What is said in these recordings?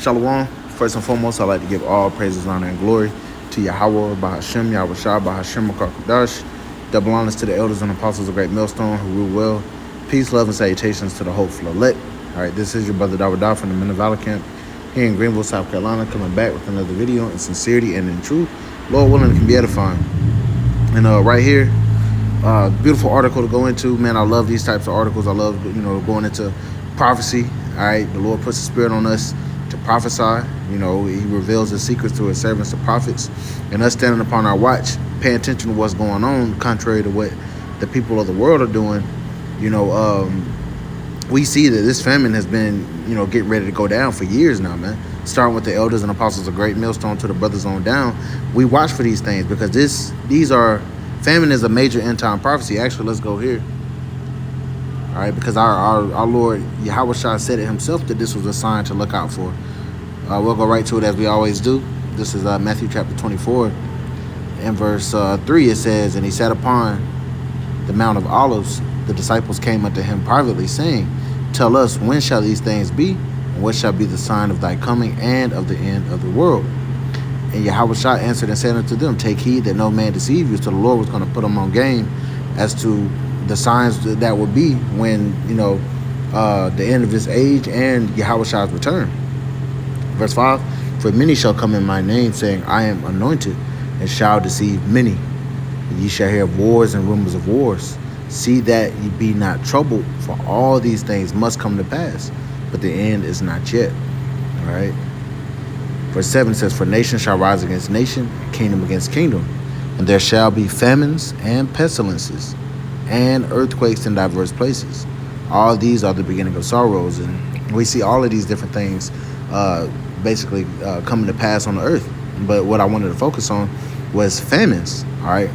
Shalom. First and foremost, I'd like to give all praises, honor, and glory to Yahweh, Bahashem, Yahweh Shah, Bahashem, Makar double honors to the elders and apostles of Great Millstone who rule well. Peace, love, and salutations to the hopeful elect. All right, this is your brother Dawadah from the Men of Valor Camp here in Greenville, South Carolina, coming back with another video in sincerity and in truth. Lord willing, it can be edifying. And right here, beautiful article to go into. Man, I love these types of articles. I love, going into prophecy. All right, the Lord puts the spirit on us to prophesy. He reveals the secrets to his servants, the prophets, and us standing upon our watch, paying attention to what's going on, contrary to what the people of the world are doing. We see that this famine has been, getting ready to go down for years now, man. Starting with the elders and apostles of Great Millstone to the brothers on down, we watch for these things because famine is a major end time prophecy. Actually, let's go here. All right, because our Lord Yahweh Shah said it himself that this was a sign to look out for. We'll go right to it as we always do. This is Matthew chapter 24. In verse 3, it says, "And he sat upon the Mount of Olives. The disciples came unto him privately, saying, Tell us, when shall these things be? And what shall be the sign of thy coming and of the end of the world? And Yahweh Shah answered and said unto them, Take heed that no man deceive you." So the Lord was going to put them on game as to the signs that would be when, the end of this age and Yahweh Shah's return. Verse 5, "For many shall come in my name, saying, I am anointed, and shall deceive many. And ye shall hear of wars and rumors of wars. See that ye be not troubled, for all these things must come to pass, but the end is not yet." All right. Verse 7 says, "For nation shall rise against nation, kingdom against kingdom, and there shall be famines and pestilences, and earthquakes in diverse places. All these are the beginning of sorrows." And we see all of these different things basically coming to pass on the earth. But what I wanted to focus on was famines. All right.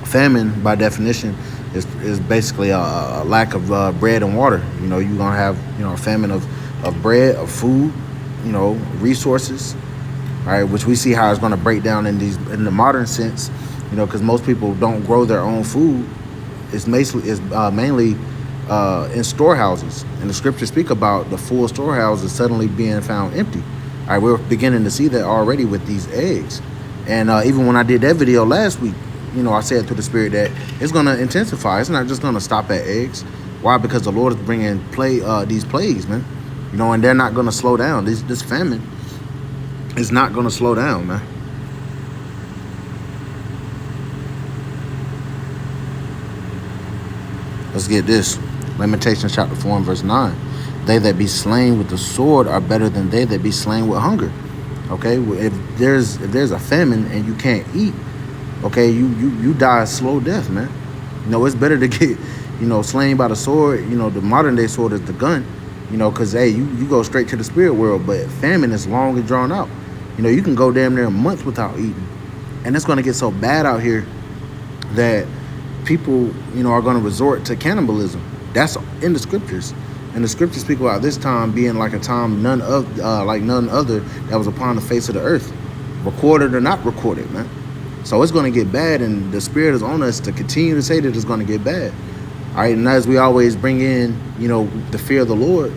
Famine, by definition, is basically a lack of bread and water. You're going to have, a famine of bread, of food, resources, all right, which we see how it's going to break down in the modern sense, because most people don't grow their own food. It's mainly in storehouses, and the scriptures speak about the full storehouses suddenly being found empty. All right, we're beginning to see that already with these eggs, and even when I did that video last week, I said through the spirit that it's going to intensify. It's not just going to stop at eggs. Why? Because the Lord is bringing these plagues, man. And they're not going to slow down. This famine is not going to slow down, man. Let's get this. Lamentations chapter 4 and verse 9. "They that be slain with the sword are better than they that be slain with hunger." Okay, if there's a famine and you can't eat, okay, you die a slow death, man. It's better to get, slain by the sword. The modern day sword is the gun, because, hey, you go straight to the spirit world. But famine is long and drawn out. You can go damn near a month without eating. And it's going to get so bad out here that people, are going to resort to cannibalism. That's in the scriptures. And the scriptures speak about this time being like a time none other that was upon the face of the earth, recorded or not recorded, man. So it's going to get bad, and the spirit is on us to continue to say that it's going to get bad. All right, and as we always bring in, the fear of the Lord,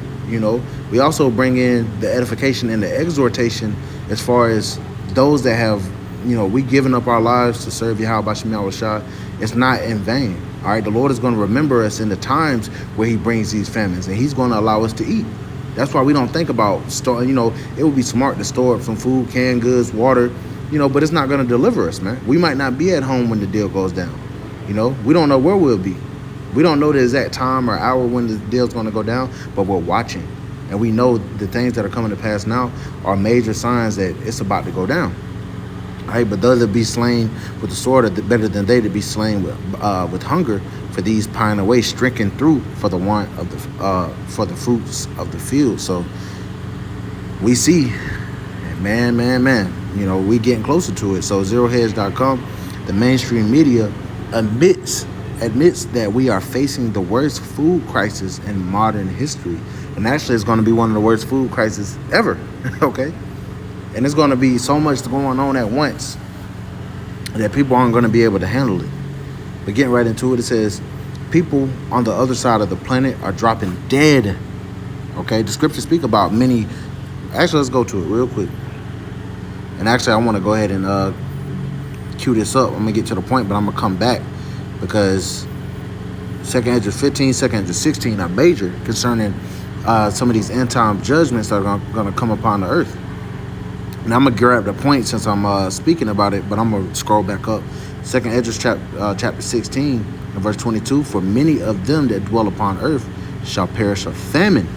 we also bring in the edification and the exhortation as far as those that have, we given up our lives to serve Yahweh Bashem Yahweh Shah. It's not in vain. All right, the Lord is going to remember us in the times where he brings these famines, and he's going to allow us to eat. That's why we don't think about storing, it would be smart to store up some food, canned goods, water, but it's not going to deliver us, man. We might not be at home when the deal goes down. We don't know where we'll be. We don't know the exact time or hour when the deal's going to go down, but we're watching. And we know the things that are coming to pass now are major signs that it's about to go down. All right, "But those that be slain with the sword are better than they that be slain with hunger, for these pine away, stricken through for the want of for the fruits of the field." So we see, man, we getting closer to it. So ZeroHedge.com, the mainstream media admits that we are facing the worst food crisis in modern history. And actually, it's going to be one of the worst food crises ever, okay? And it's going to be so much going on at once that people aren't going to be able to handle it. But getting right into it, it says, people on the other side of the planet are dropping dead, okay? The scriptures speak about many Actually, let's go to it real quick. And actually, I want to go ahead and cue this up. I'm going to get to the point, but I'm going to come back because 2nd Ezra 15, 2nd Ezra 16 are major concerning some of these end time judgments that are going to come upon the earth. And I'm going to grab the point since I'm speaking about it, but I'm going to scroll back up. 2nd Ezra chapter 16 and verse 22, for many of them that dwell upon earth shall perish of famine.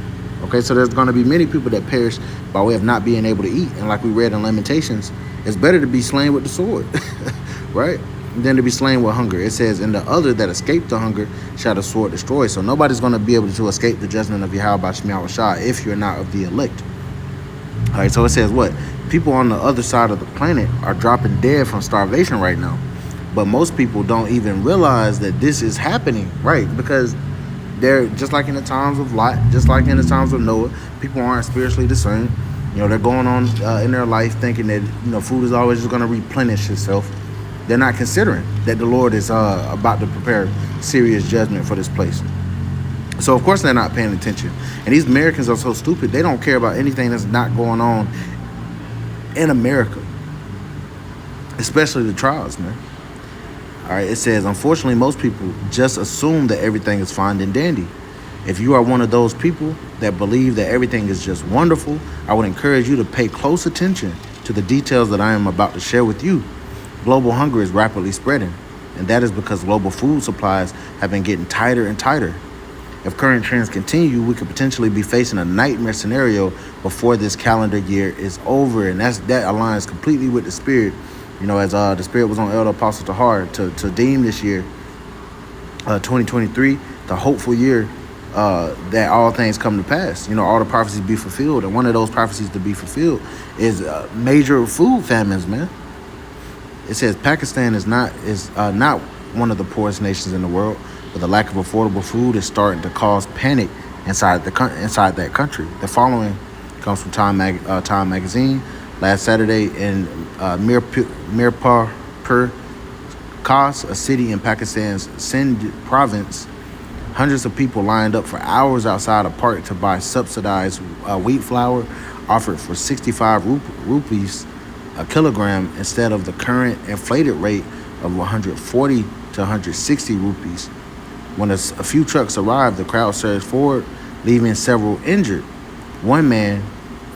Okay, so there's going to be many people that perish by way of not being able to eat. And like we read in Lamentations, it's better to be slain with the sword, right, than to be slain with hunger. It says, and the other that escape the hunger shall the sword destroy. So nobody's going to be able to escape the judgment of Yahweh Shemiah Shah if you're not of the elect. All right, so it says what? People on the other side of the planet are dropping dead from starvation right now. But most people don't even realize that this is happening, right? Because they're just like in the times of Lot, just like in the times of Noah, people aren't spiritually discerned. You know, they're going on in their life thinking that, you know, food is always just going to replenish itself. They're not considering that the Lord is about to prepare serious judgment for this place. So, of course, they're not paying attention. And these Americans are so stupid, they don't care about anything that's not going on in America, especially the trials, man. All right, it says, unfortunately, most people just assume that everything is fine and dandy. If you are one of those people that believe that everything is just wonderful, I would encourage you to pay close attention to the details that I am about to share with you. Global hunger is rapidly spreading, and that is because global food supplies have been getting tighter and tighter. If current trends continue, we could potentially be facing a nightmare scenario before this calendar year is over, and that aligns completely with the spirit. You know, as the spirit was on Elder Apostle Tahar to deem this year, 2023, the hopeful year that all things come to pass. You know, all the prophecies be fulfilled, and one of those prophecies to be fulfilled is major food famines, man. It says Pakistan is not one of the poorest nations in the world, but the lack of affordable food is starting to cause panic inside that country. The following comes from Time magazine. Last Saturday in Mirpur Khas, a city in Pakistan's Sindh province, hundreds of people lined up for hours outside a park to buy subsidized wheat flour offered for 65 rupees a kilogram instead of the current inflated rate of 140 to 160 rupees. When a few trucks arrived, the crowd surged forward, leaving several injured. One man,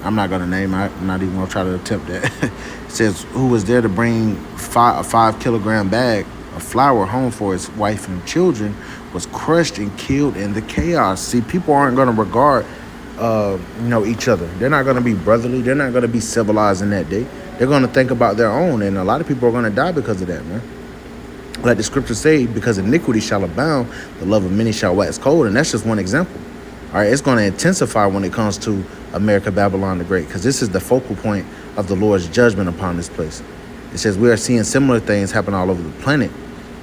I'm not going to name, I'm not even going to try to attempt that, says who was there to bring a 5 kilogram bag of flour home for his wife and children, was crushed and killed in the chaos. See, people aren't going to regard each other. They're not going to be brotherly. They're not going to be civilized in that day. They're going to think about their own, and a lot of people are going to die because of that, man. Like the scriptures say, because iniquity shall abound, the love of many shall wax cold, and that's just one example. All right, it's going to intensify when it comes to America, Babylon the Great, because this is the focal point of the Lord's judgment upon this place. It says we are seeing similar things happen all over the planet.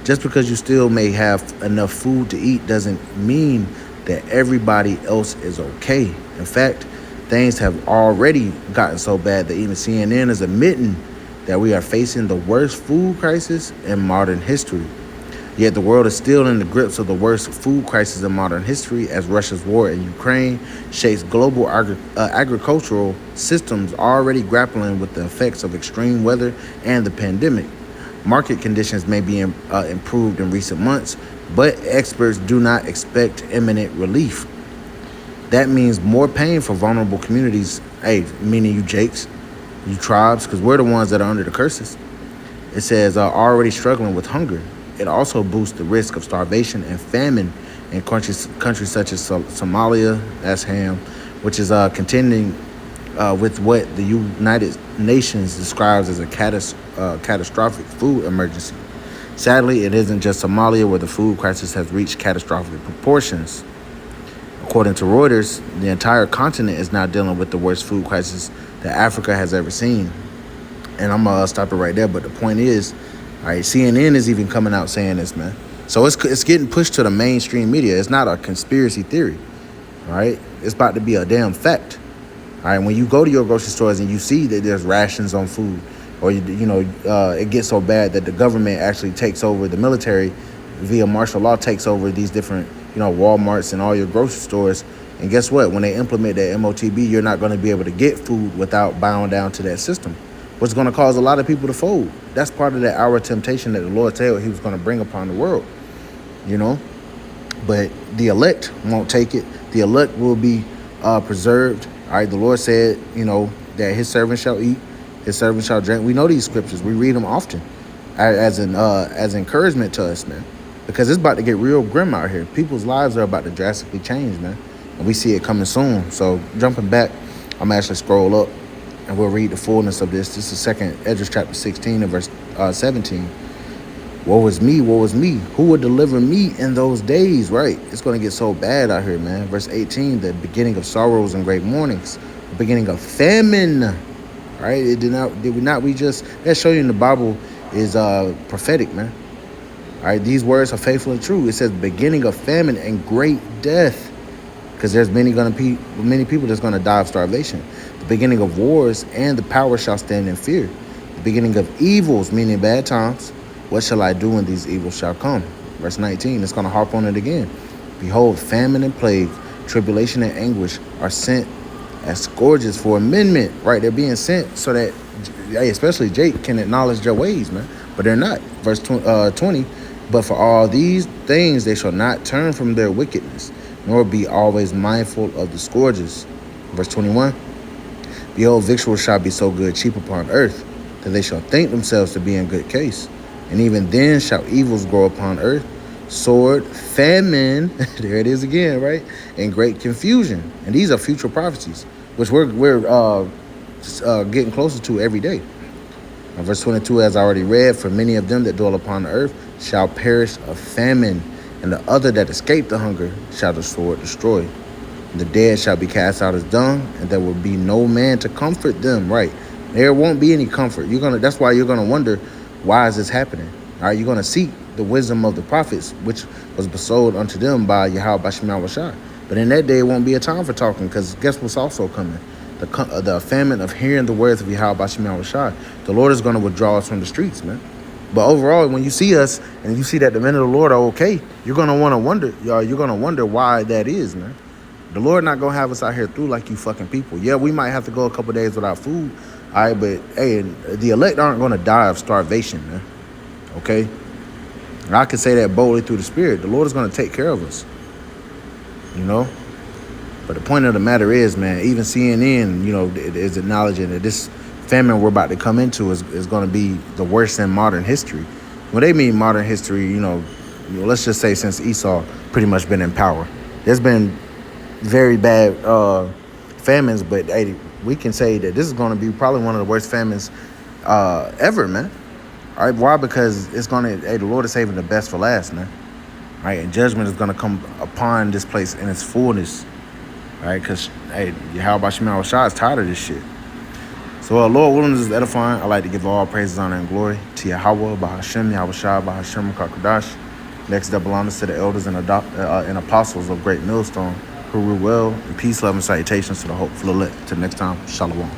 Just because you still may have enough food to eat doesn't mean that everybody else is okay. In fact, things have already gotten so bad that even CNN is admitting that we are facing the worst food crisis in modern history. Yet the world is still in the grips of the worst food crisis in modern history as Russia's war in Ukraine shakes global agricultural systems already grappling with the effects of extreme weather and the pandemic. Market conditions may be improved in recent months, but experts do not expect imminent relief. That means more pain for vulnerable communities, meaning you Jakes, you tribes, because we're the ones that are under the curses. It says already struggling with hunger. It also boosts the risk of starvation and famine in countries such as Somalia, that's Ham, which is contending with what the United Nations describes as a catastrophic food emergency. Sadly, it isn't just Somalia where the food crisis has reached catastrophic proportions. According to Reuters, the entire continent is now dealing with the worst food crisis that Africa has ever seen. And I'm going to stop it right there. But the point is, all right, CNN is even coming out saying this, man. So it's getting pushed to the mainstream media. It's not a conspiracy theory, all right? It's about to be a damn fact. All right, when you go to your grocery stores and you see that there's rations on food, or it gets so bad that the government actually takes over, the military via martial law takes over these different Walmarts and all your grocery stores, And guess what? When they implement that MOTB, you're not going to be able to get food without bowing down to that system, which is going to cause a lot of people to fold. That's part of that hour temptation that the Lord said he was going to bring upon the world, you know. But the elect won't take it. The elect will be preserved. All right, the Lord said, you know, that his servant shall eat, his servant shall drink. We know these scriptures. We read them often as encouragement to us, man, because it's about to get real grim out here. People's lives are about to drastically change, man, and we see it coming soon. So jumping back, I'm actually scroll up, and we'll read the fullness of this. This is 2nd Esdras chapter 16 and verse 17. Woe is me, woe is me. Who would deliver me in those days, right? It's going to get so bad out here, man. Verse 18, the beginning of sorrows and great mournings, the beginning of famine, right? That show you in the Bible is prophetic, man. All right, these words are faithful and true. It says beginning of famine and great death, because there's many people that's going to die of starvation. The beginning of wars, and the power shall stand in fear. The beginning of evils, meaning bad times. What shall I do when these evils shall come? Verse 19, it's going to harp on it again. Behold, famine and plague, tribulation and anguish are sent as scourges for amendment, right? They're being sent so that, especially Jake, can acknowledge their ways, man. But they're not. Verse 20, but for all these things they shall not turn from their wickedness, nor be always mindful of the scourges. Verse 21, behold, victuals shall be so good cheap upon earth, that they shall think themselves to be in good case. And even then shall evils grow upon earth, sword, famine, there it is again, right? And great confusion. And these are future prophecies, which we're getting closer to every day. Now, verse 22, as I already read, for many of them that dwell upon the earth shall perish of famine, and the other that escape the hunger shall the sword destroy. And the dead shall be cast out as dung, and there will be no man to comfort them, right? There won't be any comfort. That's why you're gonna wonder, why is this happening? All right, you're going to seek the wisdom of the prophets, which was bestowed unto them by Yahweh Bashim Yahushua. But in that day, it won't be a time for talking, because guess what's also coming? The famine of hearing the words of Yahweh Bashim Yahushua. The Lord is going to withdraw us from the streets, man. But overall, when you see us and you see that the men of the Lord are okay, you're going to wonder, y'all. You're going to wonder why that is, man. The Lord not going to have us out here through like you fucking people. Yeah, we might have to go a couple days without food. All right, but hey, the elect aren't going to die of starvation, man. Okay? And I can say that boldly through the Spirit. The Lord is going to take care of us. You know? But the point of the matter is, man, even CNN, you know, is acknowledging that this famine we're about to come into is going to be the worst in modern history. When they mean modern history, you know, let's just say since Esau pretty much been in power. There's been very bad famines, but hey, we can say that this is going to be probably one of the worst famines ever, man. All right, why? Because the Lord is saving the best for last, man. All right, and judgment is going to come upon this place in its fullness. All right, because, hey, Yahweh Bashim Yahushua is tired of this shit. So, Lord willing, this is edifying. I like to give all praises, honor, and glory to Yahweh, Bahashem, Yahushua, Bahashem, Kakadash. Next, double honors to the elders and apostles of Great Millstone, who rule well, and peace, love, and salutations to the hopeful elect. Till next time, Shalom.